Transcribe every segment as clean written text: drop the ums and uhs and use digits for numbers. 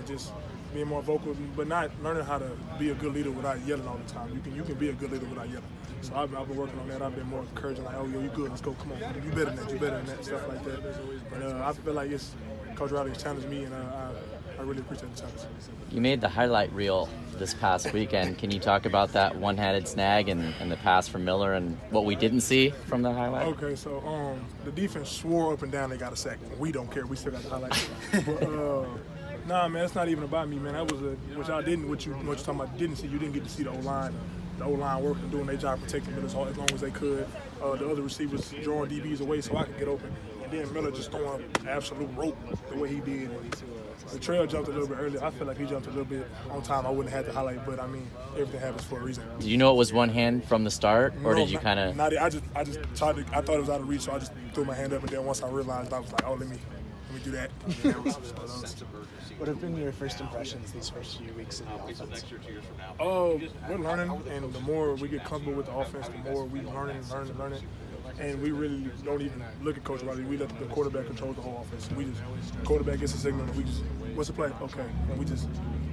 and just being more vocal, but not learning how to be a good leader without yelling all the time. You can be a good leader without yelling. So I've been working on that. I've been more encouraging, like, oh, yo, you good, let's go, come on. You better than that, stuff like that. But I feel like Coach Riley's challenged me, and I really appreciate the challenge. You made the highlight reel this past weekend. Can you talk about that one-handed snag and the pass from Miller and what we didn't see from the highlight? Okay, so the defense swore up and down they got a sack. We don't care. We still got the highlight. But, nah, man, it's not even about me, man. That was what y'all didn't, what you're talking about, didn't see. You didn't get to see the O-line. The O-line working, doing their job, protecting me as long as they could. The other receivers drawing DBs away so I could get open. And then Miller just throwing absolute rope the way he did. The trail jumped a little bit earlier. I feel like he jumped a little bit on time. I wouldn't have had to highlight, but I mean, everything happens for a reason. Do you know it was one hand from the start, or did you kind of? I just tried to. I thought it was out of reach, so I just threw my hand up, and then once I realized, I was like, oh, let me do that. What have been your first impressions these first few weeks in the offense? We're learning, and the more we get comfortable with the offense, the more we learn it. And we really don't even look at Coach Riley. We let the quarterback control the whole offense. Quarterback gets a signal, and we just, what's the play? Okay. And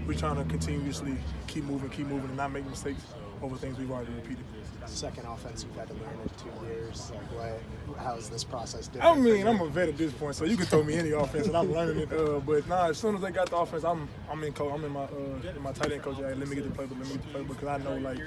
we're trying to continuously keep moving, and not make mistakes over things we've already repeated. Second offense you've had to learn in 2 years. Like, how's this process different? I mean, I'm a vet at this point, so you can throw me any offense, and I'm learning it. But as soon as they got the offense, I'm in my tight end coach. Hey, let me get the playbook, because I know, like,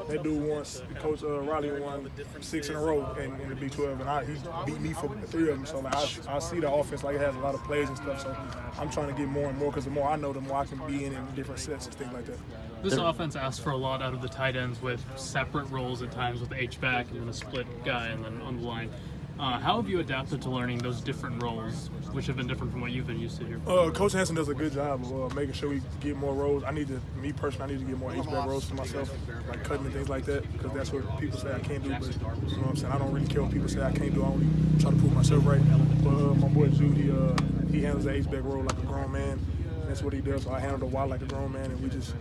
that dude wants Coach Riley won 6 in a row in the Big 12, and he beat me for 3 of them. So like, I see the offense like it has a lot of plays and stuff. So I'm trying to get more and more, because the more I know, the more I can be in different sets and things like that. This offense asks for a lot out of the tight ends with separate roles at times with H-back and then a split guy and then on the line. How have you adapted to learning those different roles, which have been different from what you've been used to here? Coach Hansen does a good job of making sure we get more roles. I need to get more H-back roles for myself, like cutting and things like that, because that's what people say I can't do. But you know what I'm saying? I don't really care what people say I can't do. I only try to prove myself right. But my boy Jude, he handles the H-back role like a grown man. That's what he does. So I handle the Y like a grown man, and we just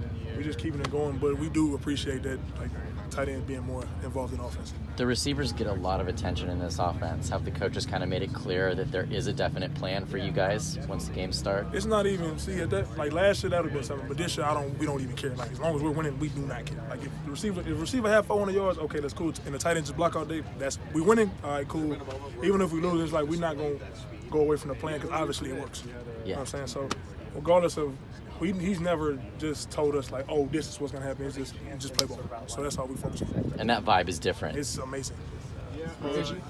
keeping it going. But we do appreciate that, like, tight end being more involved in offense. The receivers get a lot of attention in this offense. Have the coaches kind of made it clear that there is a definite plan for you guys once the games start? It's not even, like last year that would have been something, but this year we don't even care. Like, as long as we're winning, we do not care. Like, if the receiver have 400 yards, okay, that's cool. And the tight end just block all day, we winning, all right, cool. Even if we lose, it's like we're not going to go away from the plan, because obviously it works. You know what I'm saying? So regardless of, he's never just told us, like, oh, this is what's going to happen. It's just play ball. So that's all we focus on. And that vibe is different. It's amazing.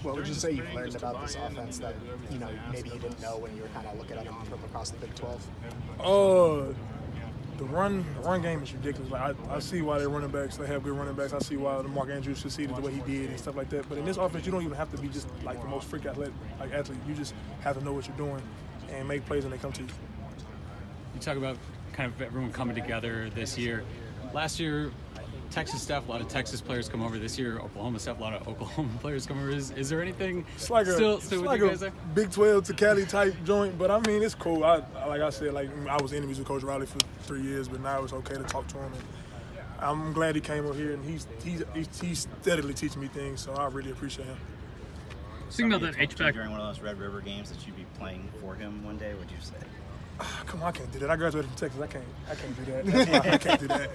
What would you say you've learned about this offense that, maybe you didn't know when you were kind of looking at them from across the Big 12? The run game is ridiculous. Like, I see why they're running backs. They have good running backs. I see why Mark Andrews succeeded the way he did and stuff like that. But in this offense, you don't even have to be just like the most freak athlete. You just have to know what you're doing and make plays when they come to you. You talk about kind of everyone coming together this year. Last year, Texas staff, a lot of Texas players come over. This year, Oklahoma staff, a lot of Oklahoma players come over. Is there anything still with you guys there? Big 12 to Cali type joint, but I mean, it's cool. Like I said, I was enemies with Coach Riley for 3 years, but now it's okay to talk to him. And I'm glad he came over here, and he's steadily teaching me things, so I really appreciate him. Speaking about that H-back during one of those Red River games that you'd be playing for him one day, would you say? Come on, I can't do that. I graduated from Texas. I can't do that. I can't do that.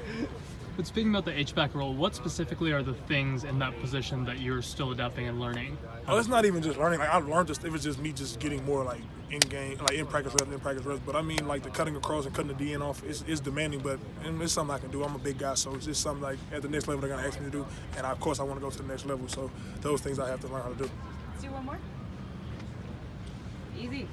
But speaking about the H-back role, what specifically are the things in that position that you're still adapting and learning? Oh, it's not even just learning. Like, I learned this. It was just me just getting more like in game, like in practice reps. But I mean, like the cutting across and cutting the DN off is demanding. But it's something I can do. I'm a big guy, so it's just something like at the next level they're gonna ask me to do. And of course I want to go to the next level. So those things I have to learn how to do. Let's do one more. Easy.